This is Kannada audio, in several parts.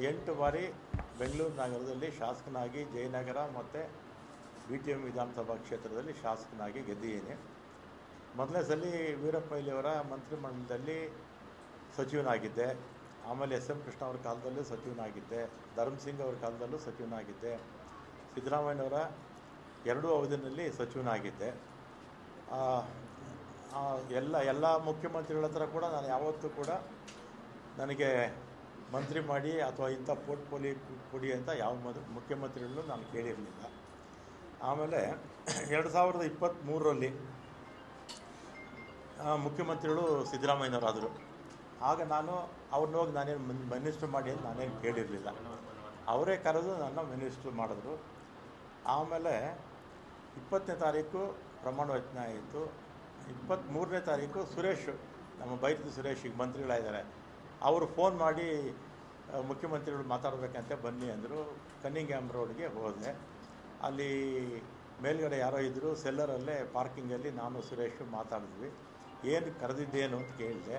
ಎಂಟು ಬಾರಿ ಬೆಂಗಳೂರು ನಗರದಲ್ಲಿ ಶಾಸಕನಾಗಿ ಜಯನಗರ ಮತ್ತು BTM ವಿಧಾನಸಭಾ ಕ್ಷೇತ್ರದಲ್ಲಿ ಶಾಸಕನಾಗಿ ಗೆದ್ದಿದ್ದೀನಿ. ಮೊದಲನೇ ಸಲ ವೀರಪ್ಪ ಮೊಯ್ಲಿಯವರ ಮಂತ್ರಿಮಂಡಲದಲ್ಲಿ ಸಚಿವನಾಗಿದ್ದೆ. ಆಮೇಲೆ SM ಕೃಷ್ಣ ಅವರ ಕಾಲದಲ್ಲೂ ಸಚಿವನಾಗಿದ್ದೆ. ಧರ್ಮಸಿಂಗ್ ಅವರ ಕಾಲದಲ್ಲೂ ಸಚಿವನಾಗಿದ್ದೆ. ಸಿದ್ದರಾಮಯ್ಯನವರ ಎರಡೂ ಅವಧಿಯಲ್ಲಿ ಸಚಿವನಾಗಿದ್ದೆ. ಎಲ್ಲ ಮುಖ್ಯಮಂತ್ರಿಗಳ ಹತ್ರ ಕೂಡ ನಾನು ಯಾವತ್ತೂ ಕೂಡ ನನಗೆ ಮಂತ್ರಿ ಮಾಡಿ ಅಥವಾ ಇಂಥ ಪೋರ್ಟ್ಫೋಲಿಯೋ ಕೊಡಿ ಅಂತ ಯಾವ ಮುಖ್ಯಮಂತ್ರಿಗಳನ್ನೂ ನಾನು ಕೇಳಿರಲಿಲ್ಲ. ಆಮೇಲೆ 2023ರಲ್ಲಿ ಮುಖ್ಯಮಂತ್ರಿಗಳು ಸಿದ್ದರಾಮಯ್ಯನವರಾದರು. ಆಗ ನಾನು ಅವ್ರನ್ನ ಹೋಗಿ ನಾನೇನು ಮಿನಿಸ್ಟ್ರ್ ಮಾಡಿ ಅಂತ ನಾನೇನು ಕೇಳಿರಲಿಲ್ಲ. ಅವರೇ ಕರೆದು ನನ್ನ ಮಿನಿಸ್ಟ್ರ್ ಮಾಡಿದ್ರು. ಆಮೇಲೆ 20ನೇ ತಾರೀಕು ಪ್ರಮಾಣ ವಚನ ಆಯಿತು. 23ನೇ ತಾರೀಕು ಸುರೇಶ್, ನಮ್ಮ ಬೈರತಿ ಸುರೇಶ್ ಈಗ ಮಂತ್ರಿಗಳಾಗಿದ್ದಾರೆ, ಅವರು ಫೋನ್ ಮಾಡಿ ಮುಖ್ಯಮಂತ್ರಿಗಳು ಮಾತಾಡಬೇಕಂತೆ ಬನ್ನಿ ಅಂದರು. ಕನ್ನಿಂಗ್ಹ್ಯಾಮ್ ರೋಡ್ಗೆ ಹೋದೆ. ಅಲ್ಲಿ ಮೇಲ್ಗಡೆ ಯಾರೋ ಇದ್ದರು, ಸೆಲ್ಲರಲ್ಲೇ ಪಾರ್ಕಿಂಗಲ್ಲಿ ನಾನು ಸುರೇಶ್ ಮಾತಾಡಿದ್ವಿ. ಏನು ಕರೆದಿದ್ದೇನು ಅಂತ ಕೇಳಿದೆ.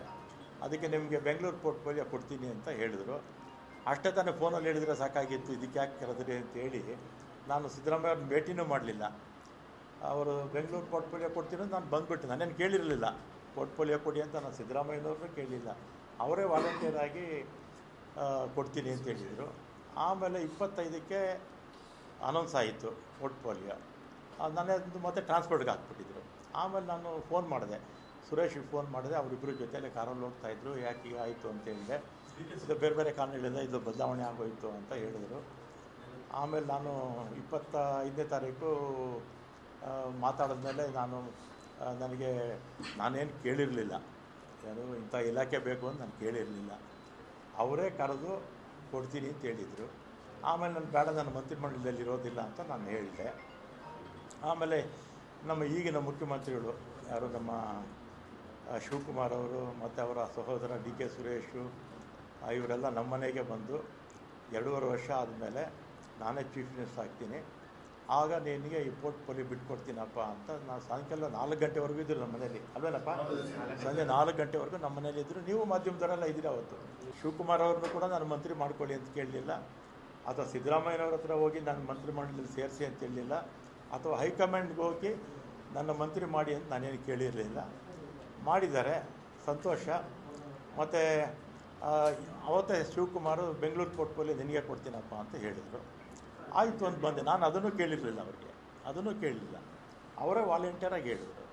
ಅದಕ್ಕೆ ನಿಮಗೆ ಬೆಂಗಳೂರು ಪೋರ್ಟ್ಫೋಲಿಯೋ ಕೊಡ್ತೀನಿ ಅಂತ ಹೇಳಿದರು. ಅಷ್ಟೇ ತಾನೇ ಫೋನಲ್ಲಿ ಹೇಳಿದರೆ ಸಾಕಾಗಿತ್ತು, ಇದಕ್ಕೆ ಯಾಕೆ ಕರೆದ್ರಿ ಅಂತೇಳಿ ನಾನು ಸಿದ್ದರಾಮಯ್ಯ ಅವ್ರನ್ನ ಭೇಟಿನೂ ಮಾಡಲಿಲ್ಲ. ಅವರು ಬೆಂಗಳೂರು ಪೋರ್ಟ್ಫೋಲಿಯೋ ಕೊಡ್ತೀನಿ ಅಂತ ನಾನು ಬಂದುಬಿಟ್ಟು ನಾನೇನು ಕೇಳಿರಲಿಲ್ಲ. ಪೋರ್ಟ್ಫೋಲಿಯೋ ಕೊಡಿ ಅಂತ ನಾನು ಸಿದ್ದರಾಮಯ್ಯನವ್ರನ್ನೂ ಕೇಳಲಿಲ್ಲ. ಅವರೇ ವಾಲಂಟಿಯರ್ ಆಗಿ ಕೊಡ್ತೀನಿ ಅಂತ ಹೇಳಿದರು. ಆಮೇಲೆ 25ಕ್ಕೆ ಅನೌನ್ಸ್ ಆಯಿತು ಪೋರ್ಟ್ಫೋಲಿಯೋ. ನನ್ನದು ಮತ್ತೆ ಟ್ರಾನ್ಸ್ಪೋರ್ಟ್ಗೆ ಹಾಕ್ಬಿಟ್ಟಿದ್ರು. ಆಮೇಲೆ ನಾನು ಫೋನ್ ಮಾಡಿದೆ, ಸುರೇಶಿಗೆ ಫೋನ್ ಮಾಡಿದೆ. ಅವರಿಬ್ಬರು ಜೊತೆಯಲ್ಲೇ ಕಾರಲ್ಲಿ ಹೋಗ್ತಾಯಿದ್ರು. ಯಾಕೆ ಈಗ ಆಯಿತು ಅಂತ ಹೇಳಿದೆ. ಇದು ಬೇರೆ ಬೇರೆ ಕಾರಣಗಳಿಂದ ಇದು ಬದಲಾವಣೆ ಆಗೋಯಿತು ಅಂತ ಹೇಳಿದರು. ಆಮೇಲೆ ನಾನು 25ನೇ ತಾರೀಕು ಮಾತಾಡಿದ್ಮೇಲೆ ನಾನೇನು ಕೇಳಿರಲಿಲ್ಲ, ಏನು ಇಂಥ ಇಲಾಖೆ ಬೇಕು ಅಂತ ನಾನು ಕೇಳಿರಲಿಲ್ಲ. ಅವರೇ ಕರೆದು ಕೊಡ್ತೀನಿ ಅಂತ ಹೇಳಿದರು. ಆಮೇಲೆ ನಾನು ಬೇಡ, ನನ್ನ ಮಂತ್ರಿಮಂಡಲದಲ್ಲಿ ಇರೋದಿಲ್ಲ ಅಂತ ನಾನು ಹೇಳಿದೆ. ಆಮೇಲೆ ನಮ್ಮ ಈಗಿನ ಮುಖ್ಯಮಂತ್ರಿಗಳು ಯಾರು, ನಮ್ಮ ಶಿವಕುಮಾರ್ ಅವರು ಮತ್ತು ಅವರ ಸಹೋದರ DK ಸುರೇಶು, ಇವರೆಲ್ಲ ನಮ್ಮ ಮನೆಗೆ ಬಂದು 2.5 ವರ್ಷ ಆದಮೇಲೆ ನಾನೇ ಚೀಫ್ ಮಿನಿಸ್ಟರ್ ಆಗ್ತೀನಿ, ಆಗ ನಿನಗೆ ಈ ಪೋರ್ಟ್ಫೋಲಿಯೋ ಬಿಟ್ಕೊಡ್ತೀನಪ್ಪ ಅಂತ. ನಾನು ಸಾಯಂಕಾಲ 4 ಗಂಟೆವರೆಗೂ ಇದ್ದರು ನಮ್ಮ ಮನೇಲಿ, ಅಲ್ವೇನಪ್ಪ? ಸಂಜೆ 4 ಗಂಟೆವರೆಗೂ ನಮ್ಮ ಮನೇಲಿ ಇದ್ದರು. ನೀವು ಮಾಧ್ಯಮದವರೆಲ್ಲ ಇದ್ದೀರ ಅವತ್ತು. ಶಿವಕುಮಾರ್ ಅವ್ರನ್ನೂ ಕೂಡ ನಾನು ಮಂತ್ರಿ ಮಾಡ್ಕೊಳ್ಳಿ ಅಂತ ಕೇಳಲಿಲ್ಲ, ಅಥವಾ ಸಿದ್ದರಾಮಯ್ಯನವ್ರ ಹತ್ರ ಹೋಗಿ ನನ್ನ ಮಂತ್ರಿಮಂಡಲದಲ್ಲಿ ಸೇರಿಸಿ ಅಂತ ಹೇಳಲಿಲ್ಲ, ಅಥವಾ ಹೈಕಮಾಂಡ್ಗೆ ಹೋಗಿ ನನ್ನ ಮಂತ್ರಿ ಮಾಡಿ ಅಂತ ನಾನೇನು ಕೇಳಿರಲಿಲ್ಲ. ಮಾಡಿದ್ದಾರೆ, ಸಂತೋಷ. ಮತ್ತು ಅವತ್ತೇ ಶಿವಕುಮಾರು ಬೆಂಗಳೂರು ಪೋರ್ಟ್ಫೋಲಿಯೋ ನಿನಗೆ ಕೊಡ್ತೀನಪ್ಪ ಅಂತ ಹೇಳಿದರು. ಆಯಿತು ಅಂತ ಬಂದೆ. ನಾನು ಅದನ್ನು ಕೇಳಿರಲಿಲ್ಲ, ಅವರಿಗೆ ಅದನ್ನು ಕೇಳಲಿಲ್ಲ. ಅವರೇ ವಾಲಂಟಿಯರಾಗಿ ಹೇಳಿದರು.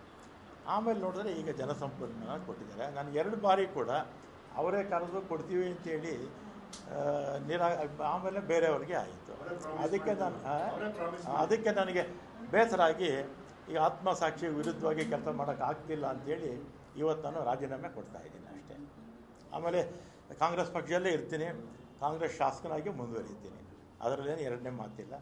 ಆಮೇಲೆ ನೋಡಿದ್ರೆ ಈಗ ಜಲಸಂಪನ್ಮೂಲ ಕೊಟ್ಟಿದ್ದಾರೆ. ನಾನು 2 ಬಾರಿ ಕೂಡ ಅವರೇ ಕರೆದು ಕೊಡ್ತೀವಿ ಅಂತೇಳಿ ಆಮೇಲೆ ಬೇರೆಯವ್ರಿಗೆ ಆಯಿತು. ಅದಕ್ಕೆ ನನಗೆ ಬೇಸರ ಆಗಿ ಈಗ ಆತ್ಮಸಾಕ್ಷಿ ವಿರುದ್ಧವಾಗಿ ಕೆಲಸ ಮಾಡೋಕ್ಕಾಗ್ತಿಲ್ಲ ಅಂಥೇಳಿ ಇವತ್ತು ನಾನು ರಾಜೀನಾಮೆ ಕೊಡ್ತಾಯಿದ್ದೀನಿ ಅಷ್ಟೇ. ಆಮೇಲೆ ಕಾಂಗ್ರೆಸ್ ಪಕ್ಷದಲ್ಲೇ ಇರ್ತೀನಿ, ಕಾಂಗ್ರೆಸ್ ಶಾಸಕನಾಗಿ ಮುಂದುವರಿತೀನಿ, ಅದರಲ್ಲೇನು ಎರಡನೇ ಮಾತಿಲ್ಲ.